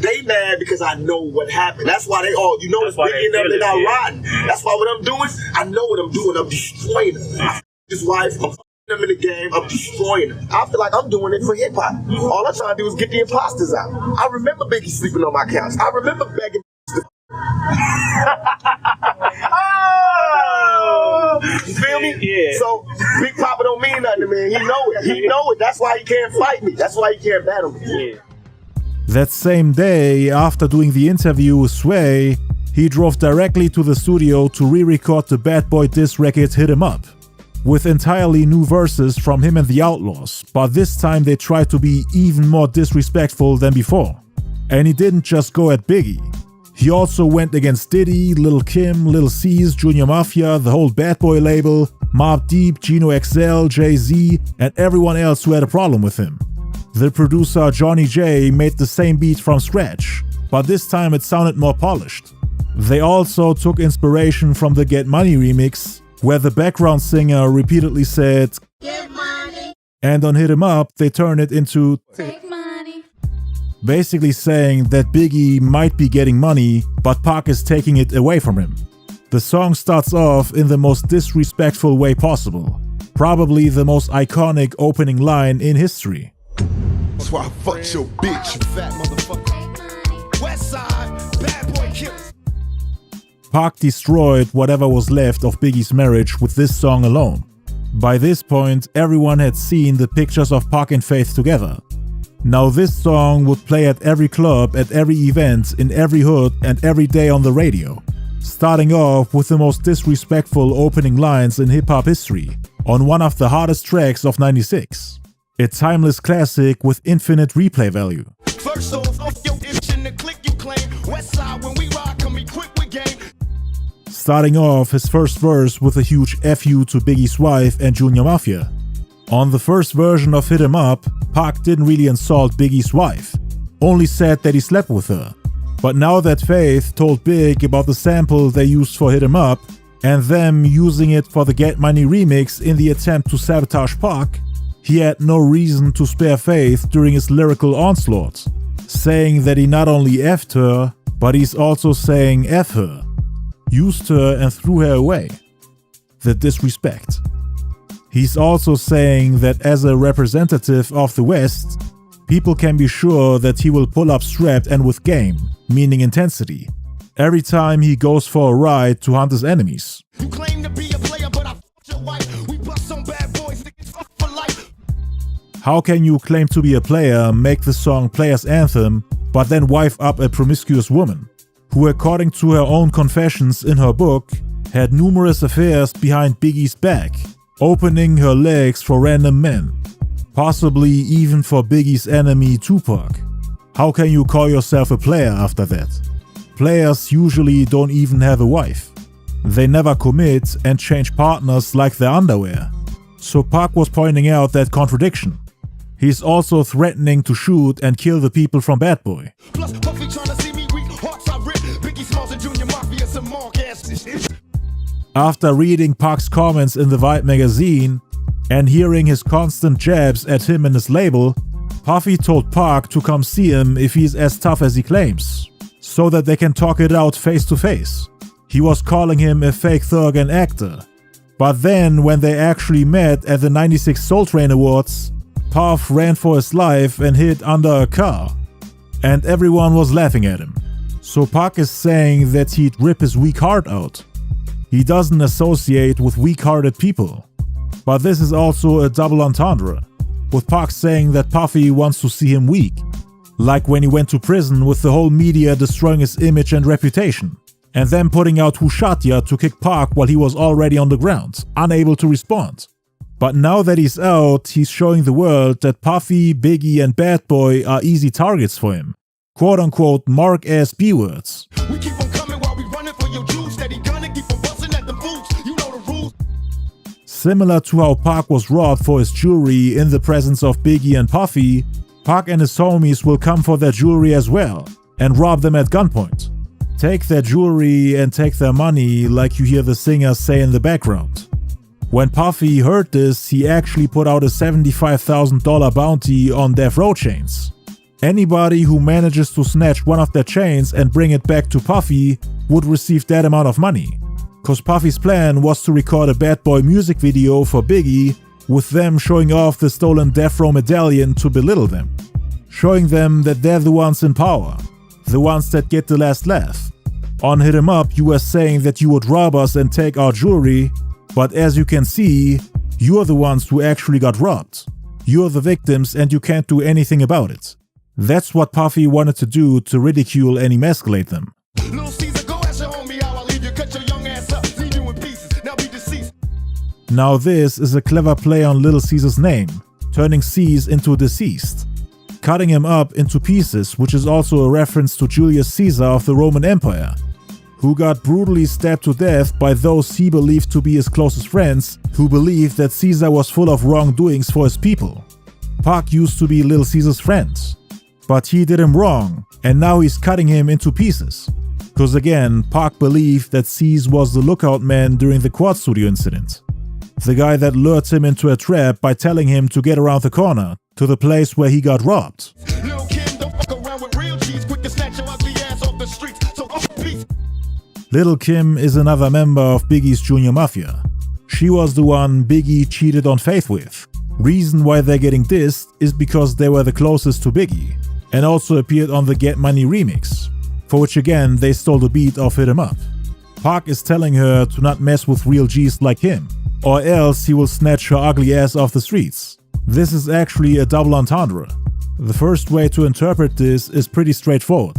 They mad because I know what happened. That's why they all, you know, it's Biggie and them, they're not riding. That's why what I'm doing, I know what I'm doing. I'm destroying them. I his wife, I'm them in the game, I'm destroying them. I feel like I'm doing it for hip hop. All I'm trying to do is get the imposters out. I remember Biggie sleeping on my couch. I remember begging you feel me? Yeah. So Big Papa don't mean nothing to me. He know it. He know it. That's why he can't fight me. That's why he can't battle me. Yeah. That same day, after doing the interview with Sway, he drove directly to the studio to re-record the Bad Boy diss record Hit 'Em Up, with entirely new verses from him and the Outlaws, but this time they tried to be even more disrespectful than before. And he didn't just go at Biggie. He also went against Diddy, Lil Kim, Lil C's, Junior Mafia, the whole Bad Boy label, Mobb Deep, Gino XL, Jay-Z, and everyone else who had a problem with him. The producer Johnny J made the same beat from scratch, but this time it sounded more polished. They also took inspiration from the Get Money remix, where the background singer repeatedly said, "Get money." And on Hit 'Em Up, they turned it into "Take money." Basically saying that Biggie might be getting money, but Pac is taking it away from him. The song starts off in the most disrespectful way possible. Probably the most iconic opening line in history. That's why I fucked your bitch, you fat motherfucker. West side, bad boy killers. Pac destroyed whatever was left of Biggie's marriage with this song alone. By this point, everyone had seen the pictures of Pac and Faith together. Now this song would play at every club, at every event, in every hood, and every day on the radio. Starting off with the most disrespectful opening lines in hip-hop history, on one of the hardest tracks of '96. A timeless classic with infinite replay value. First off your itch in the click you claim. West side when we rock, come equipped with game. Starting off his first verse with a huge FU to Biggie's wife and Junior Mafia. On the first version of Hit 'Em Up, Pac didn't really insult Biggie's wife, only said that he slept with her. But now that Faith told Big about the sample they used for Hit 'Em Up, and them using it for the Get Money remix in the attempt to sabotage Pac, he had no reason to spare Faith during his lyrical onslaught, saying that he not only effed her, but he's also saying F her, used her and threw her away. The disrespect. He's also saying that as a representative of the West, people can be sure that he will pull up strapped and with game, meaning intensity, every time he goes for a ride to hunt his enemies. You claim to be a player, but I fucked your wife. We bust some bad boys, niggas fuck for life. How can you claim to be a player, make the song player's anthem, but then wife up a promiscuous woman, who according to her own confessions in her book, had numerous affairs behind Biggie's back, opening her legs for random men, possibly even for Biggie's enemy Tupac? How can you call yourself a player after that? Players usually don't even have a wife. They never commit and change partners like their underwear. So Pac was pointing out that contradiction. He's also threatening to shoot and kill the people from Bad Boy. Plus, Puffy trying to see me weak, hearts I rip. Biggie Smalls and Junior Mafia, some mark asses. After reading Pac's comments in the Vibe magazine and hearing his constant jabs at him and his label, Puffy told Pac to come see him if he's as tough as he claims, so that they can talk it out face to face. He was calling him a fake thug and actor. But then, when they actually met at the '96 Soul Train Awards, Puff ran for his life and hid under a car. And everyone was laughing at him. So Pac is saying that he'd rip his weak heart out. He doesn't associate with weak-hearted people. But this is also a double entendre, with Pac saying that Puffy wants to see him weak, like when he went to prison with the whole media destroying his image and reputation, and then putting out Who Shot Ya to kick Pac while he was already on the ground, unable to respond. But now that he's out, he's showing the world that Puffy, Biggie and Bad Boy are easy targets for him. Quote-unquote mark-ass B-words. We keep on coming while we running for your juice. Steady gunning, keep on busting at the boots. You know the rules. Similar to how Pac was robbed for his jewelry in the presence of Biggie and Puffy, Pac and his homies will come for their jewelry as well and rob them at gunpoint. Take their jewelry and take their money, like you hear the singer say in the background. When Puffy heard this, he actually put out a $75,000 bounty on Death Row Chains. Anybody who manages to snatch one of their chains and bring it back to Puffy would receive that amount of money. Cause Puffy's plan was to record a Bad Boy music video for Biggie with them showing off the stolen Death Row medallion to belittle them. Showing them that they're the ones in power, the ones that get the last laugh. On HitEmUp, you were saying that you would rob us and take our jewelry, but as you can see, you're the ones who actually got robbed. You're the victims and you can't do anything about it. That's what Puffy wanted to do to ridicule and emasculate them. Now this is a clever play on Little Caesar's name, turning Caes into deceased. Cutting him up into pieces, which is also a reference to Julius Caesar of the Roman Empire, who got brutally stabbed to death by those he believed to be his closest friends, who believed that Caesar was full of wrongdoings for his people. Pac used to be Little Caesar's friend, but he did him wrong, and now he's cutting him into pieces. Cause again, Pac believed that Caes was the lookout man during the Quad Studio incident. The guy that lured him into a trap by telling him to get around the corner, to the place where he got robbed. Lil' Kim is another member of Biggie's Junior Mafia. She was the one Biggie cheated on Faith with. Reason why they're getting dissed is because they were the closest to Biggie, and also appeared on the Get Money remix, for which again they stole the beat off HitEmUp. Pac is telling her to not mess with real G's like him, or else he will snatch her ugly ass off the streets. This is actually a double entendre. The first way to interpret this is pretty straightforward.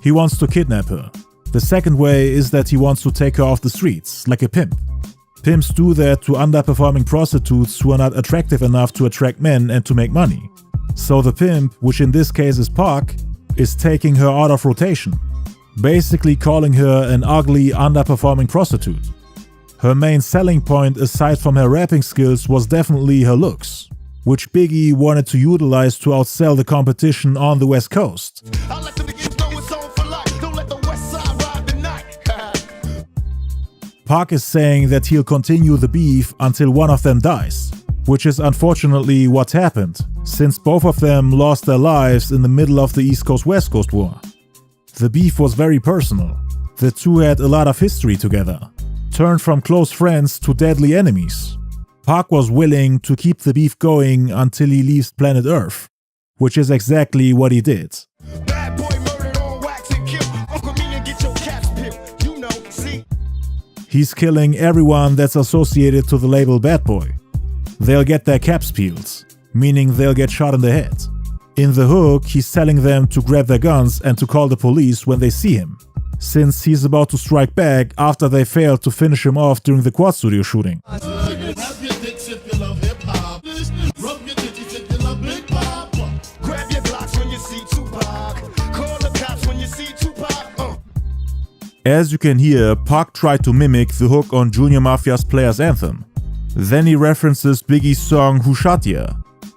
He wants to kidnap her. The second way is that he wants to take her off the streets, like a pimp. Pimps do that to underperforming prostitutes who are not attractive enough to attract men and to make money. So the pimp, which in this case is Pac, is taking her out of rotation, basically calling her an ugly, underperforming prostitute. Her main selling point aside from her rapping skills was definitely her looks, which Biggie wanted to utilize to outsell the competition on the West Coast. Pac is saying that he'll continue the beef until one of them dies, which is unfortunately what happened, since both of them lost their lives in the middle of the East Coast-West Coast war. The beef was very personal. The two had a lot of history together, turned from close friends to deadly enemies. Pac was willing to keep the beef going until he leaves planet Earth, which is exactly what he did. Bad boy murdered on wax and kill. Uncle me and get your caps peeled. You know, see. He's killing everyone that's associated to the label Bad Boy. They'll get their caps peeled, meaning they'll get shot in the head. In the hook, he's telling them to grab their guns and to call the police when they see him, since he's about to strike back after they failed to finish him off during the Quad Studio shooting. As you can hear, Pac tried to mimic the hook on Junior Mafia's Players Anthem. Then he references Biggie's song Who Shot Ya,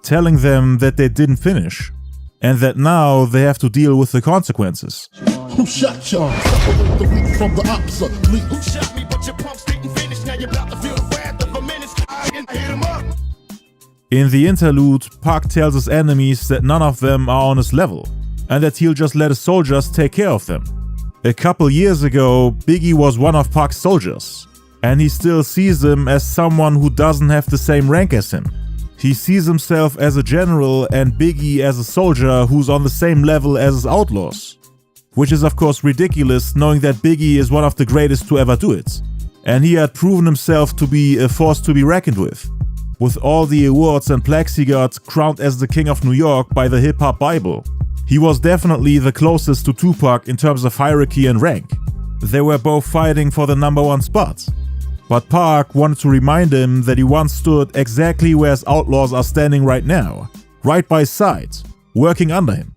telling them that they didn't finish, and that now they have to deal with the consequences. Who shot y'all? Separate the weak from the opposite. Who shot me, but your pumps didn't finish. Now you're about to feel the wrath of a menace. I hit him up. In the interlude, Pac tells his enemies that none of them are on his level, and that he'll just let his soldiers take care of them. A couple years ago, Biggie was one of Pac's soldiers, and he still sees him as someone who doesn't have the same rank as him. He sees himself as a general and Biggie as a soldier who's on the same level as his outlaws. Which is of course ridiculous, knowing that Biggie is one of the greatest to ever do it. And he had proven himself to be a force to be reckoned with. With all the awards and plaques he got, crowned as the King of New York by the Hip Hop Bible. He was definitely the closest to Tupac in terms of hierarchy and rank. They were both fighting for the #1 spot. But Pac wanted to remind him that he once stood exactly where his outlaws are standing right now, right by his side, working under him.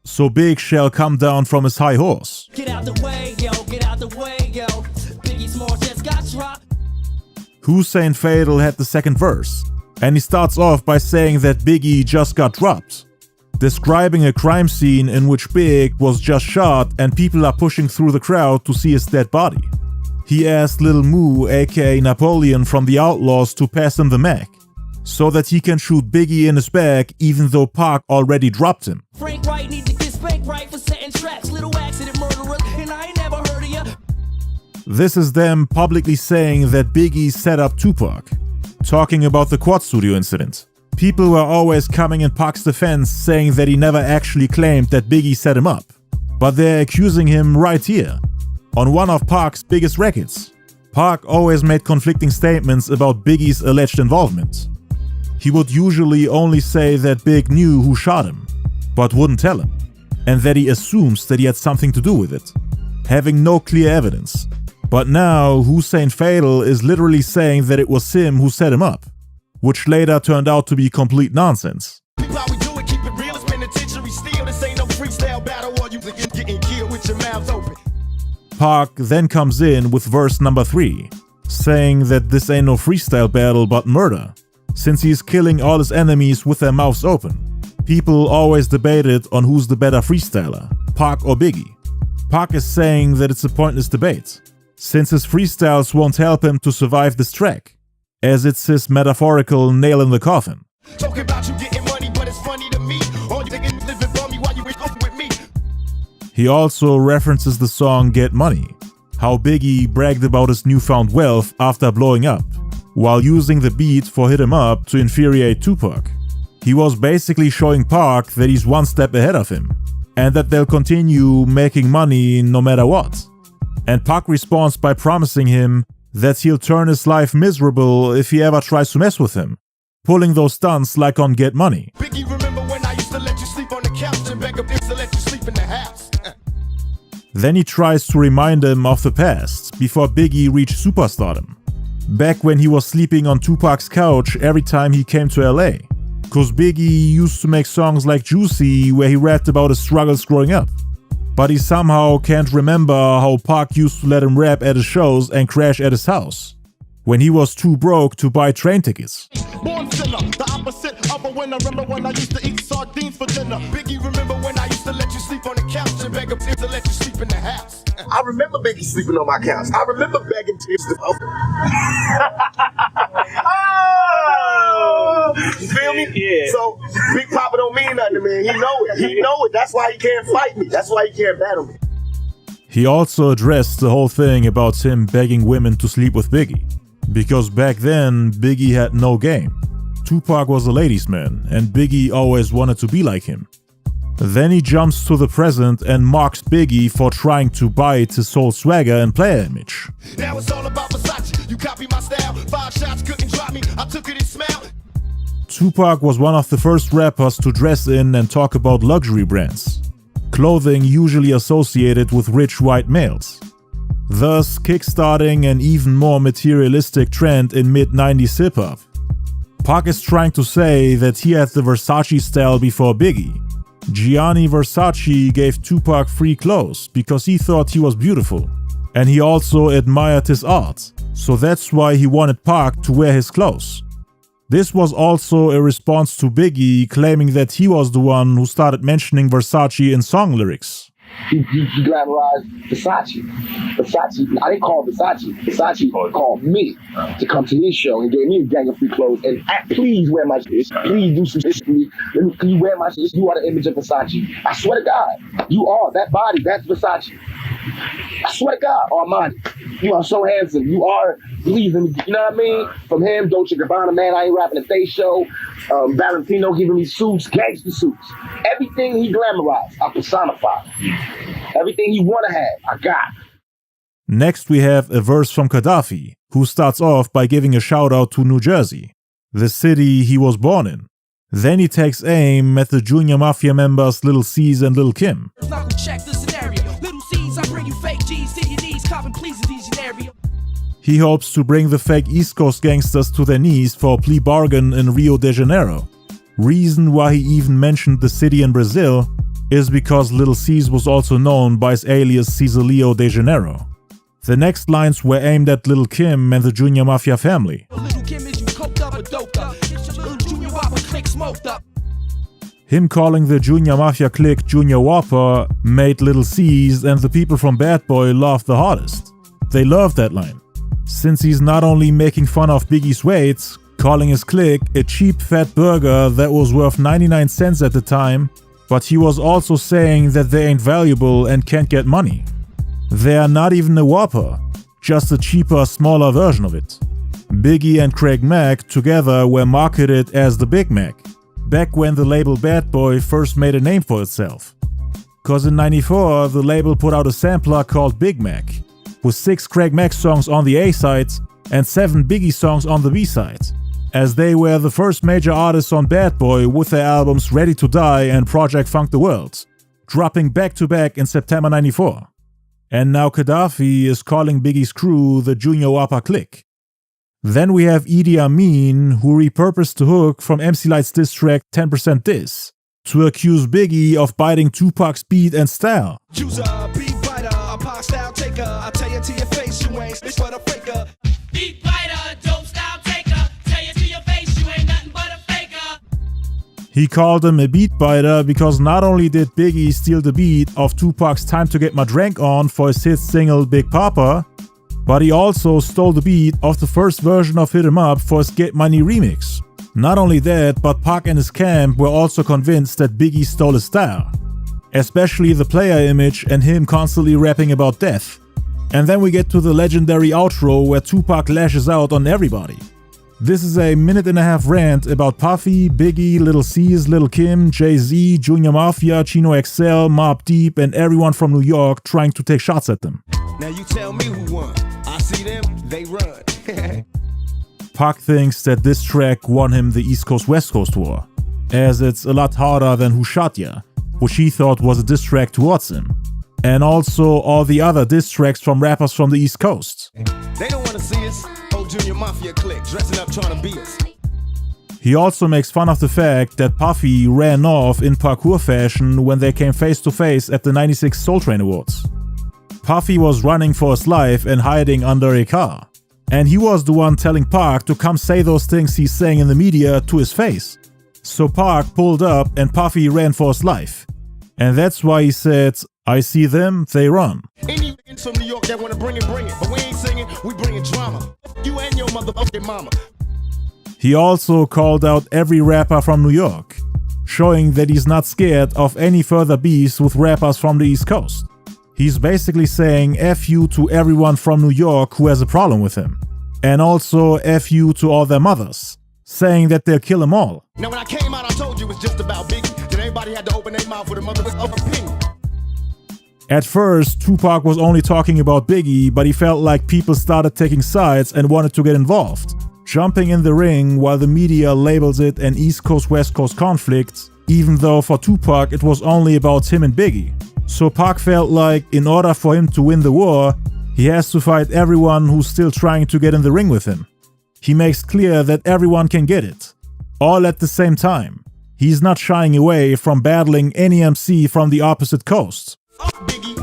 So Big shall come down from his high horse. Get out the way, yo, get out the way, yo. Biggie Small just got dropped. Hussein Fatal had the second verse, and he starts off by saying that Biggie just got dropped, describing a crime scene in which Big was just shot and people are pushing through the crowd to see his dead body. He asked Lil Moo, aka Napoleon from the Outlaws, to pass him the Mac, so that he can shoot Biggie in his back even though Pac already dropped him. Frank Wright need to This is them publicly saying that Biggie set up Tupac, talking about the Quad Studio incident. People were always coming in Pac's defense saying that he never actually claimed that Biggie set him up, but they're accusing him right here, on one of Pac's biggest records. Pac always made conflicting statements about Biggie's alleged involvement. He would usually only say that Big knew who shot him, but wouldn't tell him, and that he assumes that he had something to do with it, having no clear evidence. But now Hussein Fatal is literally saying that it was him who set him up, which later turned out to be complete nonsense. Pac then comes in with verse number 3, saying that this ain't no freestyle battle but murder, since he's killing all his enemies with their mouths open. People always debated on who's the better freestyler, Pac or Biggie. Pac is saying that it's a pointless debate, since his freestyles won't help him to survive this track, as it's his metaphorical nail in the coffin. Talking about you getting money, but it's funny to me. All you thinking is living for me while you with me. He also references the song Get Money, how Biggie bragged about his newfound wealth after blowing up, while using the beat for HitEmUp to infuriate Tupac. He was basically showing Pac that he's one step ahead of him, and that they'll continue making money no matter what. And Pac responds by promising him that he'll turn his life miserable if he ever tries to mess with him, pulling those stunts like on Get Money. Biggie, remember when I used to let you sleep on the couch and beg a bitch to let you sleep in the house? Then he tries to remind him of the past, before Biggie reached superstardom. Back when he was sleeping on Tupac's couch every time he came to LA. Cause Biggie used to make songs like Juicy where he rapped about his struggles growing up. But he somehow can't remember how Pac used to let him rap at his shows and crash at his house, when he was too broke to buy train tickets. Born sinner, the opposite of a winner. Remember when I used to eat sardines for dinner? Biggie, remember when I used to let you sleep on the couch and beg a bitch to let you sleep in the house? I remember Biggie sleeping on my couch. I remember begging tips to you feel me? Yeah. So Big Papa don't mean nothing to me. He know it. He know it. That's why he can't fight me. That's why he can't battle me. He also addressed the whole thing about him begging women to sleep with Biggie, because back then Biggie had no game. Tupac was a ladies' man, and Biggie always wanted to be like him. Then he jumps to the present and mocks Biggie for trying to bite his whole swagger and player image. Now it's all about Versace. You copy my style. 5 shots couldn't drop me. I took it and smiled. Tupac was one of the first rappers to dress in and talk about luxury brands, clothing usually associated with rich white males, thus kickstarting an even more materialistic trend in mid-90s hip-hop. Pac is trying to say that he had the Versace style before Biggie. Gianni Versace gave Tupac free clothes because he thought he was beautiful, and he also admired his art, so that's why he wanted Pac to wear his clothes. This was also a response to Biggie claiming that he was the one who started mentioning Versace in song lyrics. He glamorized Versace. I didn't call Versace. Versace called me to come to his show and gave me a gang of free clothes. And please wear my shit. Please do some shit for me. Can you wear my shit? You are the image of Versace. I swear to God, you are. That body, that's Versace. I swear to God, Armani, you are so handsome. You are, please, you know what I mean? From him, Dolce & Gabbana, man, I ain't rapping at they show. Valentino giving me suits, gangster suits. Everything he glamorized, I personified. Everything he want to have, I got. Next we have a verse from Gaddafi, who starts off by giving a shout out to New Jersey, the city he was born in. Then he takes aim at the Junior Mafia members Lil C's and Lil Kim. Check the scenario. Little C's, I bring you fake G's to your knees, copping please in these scenario. He hopes to bring the fake East Coast gangsters to their knees for a plea bargain in Rio de Janeiro. Reason why he even mentioned the city in Brazil is because Lil C's was also known by his alias Cisalio de Janeiro. The next lines were aimed at Lil Kim and the Junior Mafia family. Little Kim, is you coked up or doped up? It's your little Junior Whopper click smoked up. Him calling the Junior Mafia clique Junior Whopper made Lil C's and the people from Bad Boy laugh the hardest. They loved that line, since he's not only making fun of Biggie's weight, calling his clique a cheap fat burger that was worth 99 cents at the time, but he was also saying that they ain't valuable and can't get money. They are not even a Whopper, just a cheaper, smaller version of it. Biggie and Craig Mack together were marketed as the Big Mac, back when the label Bad Boy first made a name for itself. Cause in '94 the label put out a sampler called Big Mac, with 6 Craig Mack songs on the A-sides and 7 Biggie songs on the B-sides, as they were the first major artists on Bad Boy with their albums Ready to Die and Project Funk the World, dropping back to back in September '94. And now Gaddafi is calling Biggie's crew the Junior Whopper Clique. Then we have Idi Amin, who repurposed the hook from MC Lyte's diss track 10% Diss to accuse Biggie of biting Tupac's beat and style. Use a beat biter, a pop style taker. I tell you to your face, you ain't this but a faker. Beat biter, dope style taker. Tell you to your face, you ain't nothing but a faker. He called him a beat biter because not only did Biggie steal the beat of Tupac's Time to Get My Drank On for his hit single Big Papa, but he also stole the beat of the first version of HitEmUp for his Get Money remix. Not only that, but Pac and his camp were also convinced that Biggie stole his style, especially the player image and him constantly rapping about death. And then we get to the legendary outro where Tupac lashes out on everybody. This is a 1.5-minute rant about Puffy, Biggie, Lil C's, Lil Kim, Jay-Z, Junior Mafia, Chino XL, Mobb Deep, and everyone from New York trying to take shots at them. Now you tell me who won. I see them, they run. Pac thinks that this track won him the East Coast-West Coast war, as it's a lot harder than Who Shot Ya, which he thought was a diss track towards him, and also all the other diss tracks from rappers from the East Coast. They don't want to see us. Old Junior Mafia clique dressing up trying to be us. He also makes fun of the fact that Puffy ran off in parkour fashion when they came face to face at the '96 Soul Train Awards. Puffy was running for his life and hiding under a car. And he was the one telling Pac to come say those things he's saying in the media to his face. So Pac pulled up and Puffy ran for his life. And that's why he said, I see them, they run. Any niggas from New York that wanna bring it, but we ain't singing, we bringing drama. You and your motherfucking mama. He also called out every rapper from New York, showing that he's not scared of any further beefs with rappers from the East Coast. He's basically saying F you to everyone from New York who has a problem with him. And also F you to all their mothers, saying that they'll kill them all. Now when I came out, I told you it was just about Biggie. Then everybody had to open their mouth with a motherfucking opinion. At first, Tupac was only talking about Biggie, but he felt like people started taking sides and wanted to get involved, jumping in the ring while the media labels it an East Coast-West Coast conflict, even though for Tupac it was only about him and Biggie. So Pac felt like in order for him to win the war, he has to fight everyone who's still trying to get in the ring with him. He makes clear that everyone can get it, all at the same time. He's not shying away from battling any MC from the opposite coast. Biggie,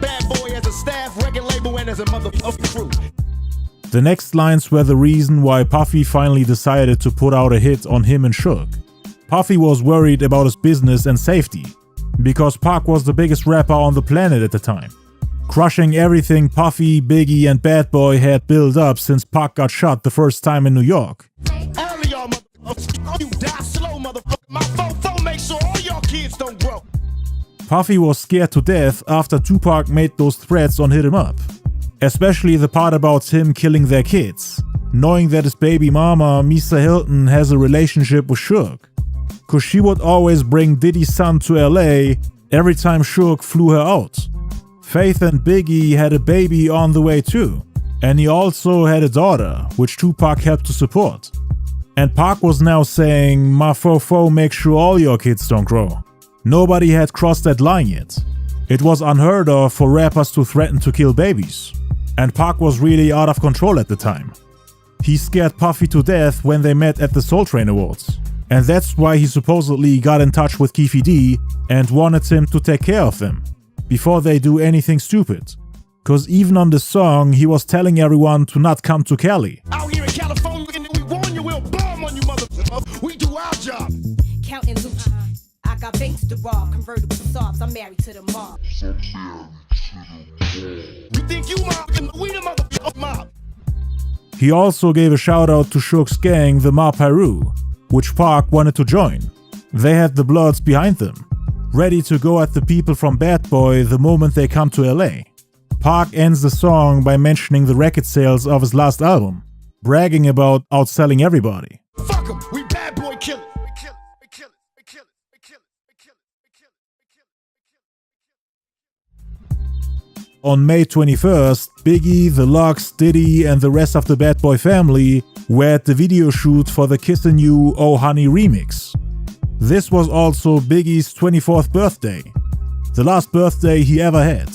Bad Boy as a staff, record label, and as a motherfucking crew. The next lines were the reason why Puffy finally decided to put out a hit on him and Suge. Puffy was worried about his business and safety, because Pac was the biggest rapper on the planet at the time, crushing everything Puffy, Biggie, and Bad Boy had built up since Pac got shot the first time in New York. All of y'all motherfuckers, you die slow, motherfucker. My fofo make sure all y'all kids don't grow. Puffy was scared to death after Tupac made those threats on HitEmUp, especially the part about him killing their kids, knowing that his baby mama, Misa Hilton, has a relationship with Suge, cause she would always bring Diddy's son to LA every time Suge flew her out. Faith and Biggie had a baby on the way too, and he also had a daughter, which Tupac helped to support. And Pac was now saying, my fofo make sure all your kids don't grow. Nobody had crossed that line yet. It was unheard of for rappers to threaten to kill babies, and Pac was really out of control at the time. He scared Puffy to death when they met at the Soul Train Awards, and that's why he supposedly got in touch with Keefe D and wanted him to take care of them before they do anything stupid. Cause even on the song, he was telling everyone to not come to Cali. Out here in California, and we warn you, we'll bomb on you, motherfucker. We do our job. Counting loot. I got banks to rob, convertible sobs. I'm married to the mob. You think you mob, and we the motherfucker mob. He also gave a shout out to Suge's gang, the Mob Peru, which Pac wanted to join. They had the Bloods behind them, ready to go at the people from Bad Boy the moment they come to LA. Pac ends the song by mentioning the record sales of his last album, bragging about outselling everybody. Fuck 'em, we bad boy killers. We kill it, we kill it, we kill it, we kill it, we kill it, we kill it, we kill it. On May 21st, Biggie, the Lox, Diddy, and the rest of the Bad Boy family were at the video shoot for the Kissin' You Oh Honey remix. This was also Biggie's 24th birthday, the last birthday he ever had.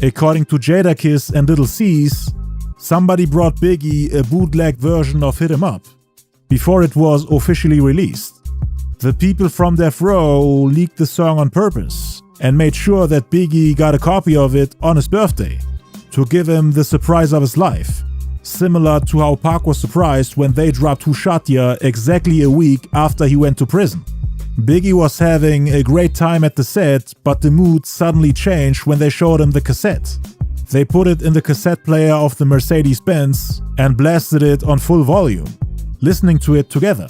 According to Jadakiss and Little C's, somebody brought Biggie a bootleg version of HitEmUp before it was officially released. The people from Death Row leaked the song on purpose and made sure that Biggie got a copy of it on his birthday to give him the surprise of his life, similar to how Pac was surprised when they dropped Who Shot Ya exactly a week after he went to prison. Biggie was having a great time at the set, but the mood suddenly changed when they showed him the cassette. They put it in the cassette player of the Mercedes-Benz and blasted it on full volume, listening to it together.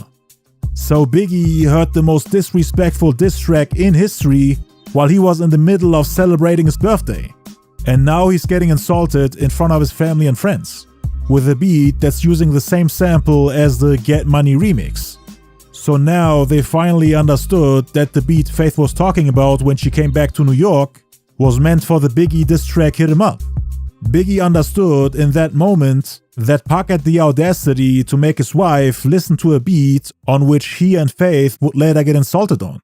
So Biggie heard the most disrespectful diss track in history while he was in the middle of celebrating his birthday. And now he's getting insulted in front of his family and friends, with a beat that's using the same sample as the Get Money remix. So now they finally understood that the beat Faith was talking about when she came back to New York was meant for the Biggie diss track HitEmUp. Biggie understood in that moment that Pac had the audacity to make his wife listen to a beat on which he and Faith would later get insulted on.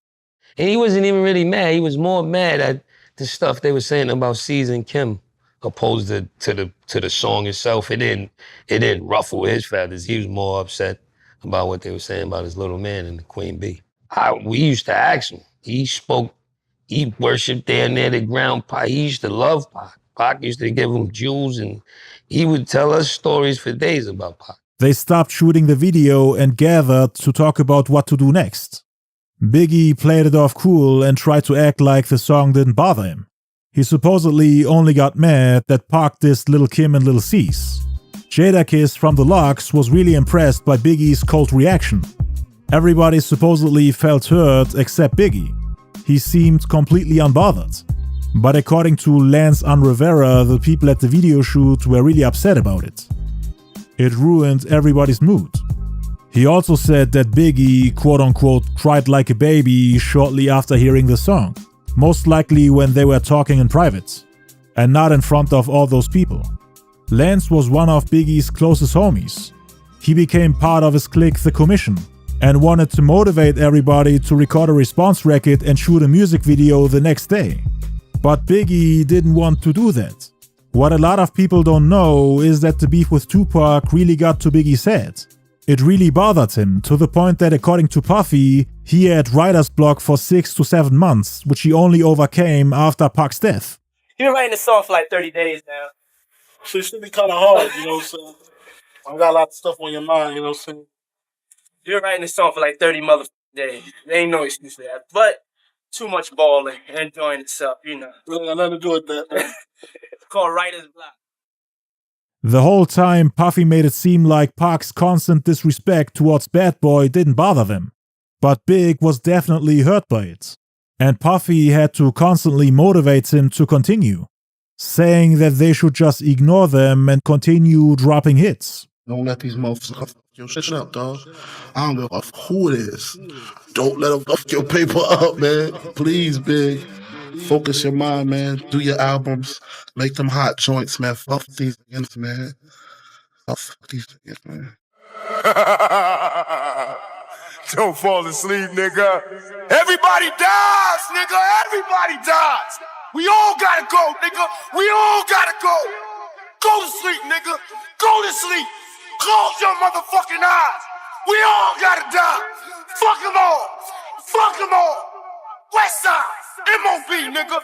And he wasn't even really mad. He was more mad at the stuff they were saying about C's and Kim, opposed to the song itself. It didn't ruffle his feathers. He was more upset about what they were saying about his little man and the Queen Bee. We used to ask him. He worshipped there near the ground. Pac. He used to love Pac. Pac used to give him jewels, and he would tell us stories for days about Pac. They stopped shooting the video and gathered to talk about what to do next. Biggie played it off cool and tried to act like the song didn't bother him. He supposedly only got mad that Pac dissed Lil' Kim and Lil' C's. Jadakiss from the Lox was really impressed by Biggie's cold reaction. Everybody supposedly felt hurt except Biggie. He seemed completely unbothered. But according to Lance Unrivera, the people at the video shoot were really upset about it. It ruined everybody's mood. He also said that Biggie, quote-unquote, cried like a baby shortly after hearing the song, most likely when they were talking in private, and not in front of all those people. Lance was one of Biggie's closest homies. He became part of his clique, The Commission, and wanted to motivate everybody to record a response record and shoot a music video the next day. But Biggie didn't want to do that. What a lot of people don't know is that the beef with Tupac really got to Biggie's head. It really bothered him, to the point that according to Puffy, he had writer's block for 6 to 7 months, which he only overcame after Pac's death. You've been writing this song for like 30 days now. So it should be kind of hard, you know what I'm saying? I got a lot of stuff on your mind, you know what I'm saying? You've been writing this song for like 30 motherfucking days. There ain't no excuse for that. But too much balling and enjoying itself, you know. Really got nothing to do with that, man. It's called writer's block. The whole time, Puffy made it seem like Pac's constant disrespect towards Bad Boy didn't bother them. But Big was definitely hurt by it. And Puffy had to constantly motivate him to continue, saying that they should just ignore them and continue dropping hits. Don't let these motherfuckers fuck your shit up, dog. I don't give a fuck who it is. Don't let them fuck your paper up, man. Please, Big. Focus your mind, man. Do your albums. Make them hot joints, man. Fuck these niggas, man. Fuck these niggas, man. Don't fall asleep, nigga. Everybody dies, nigga. Everybody dies. We all gotta go, nigga. We all gotta go. Go to sleep, nigga. Go to sleep. Close your motherfucking eyes. We all gotta die. Fuck them all. Fuck them all. West Side. MOB, nigga.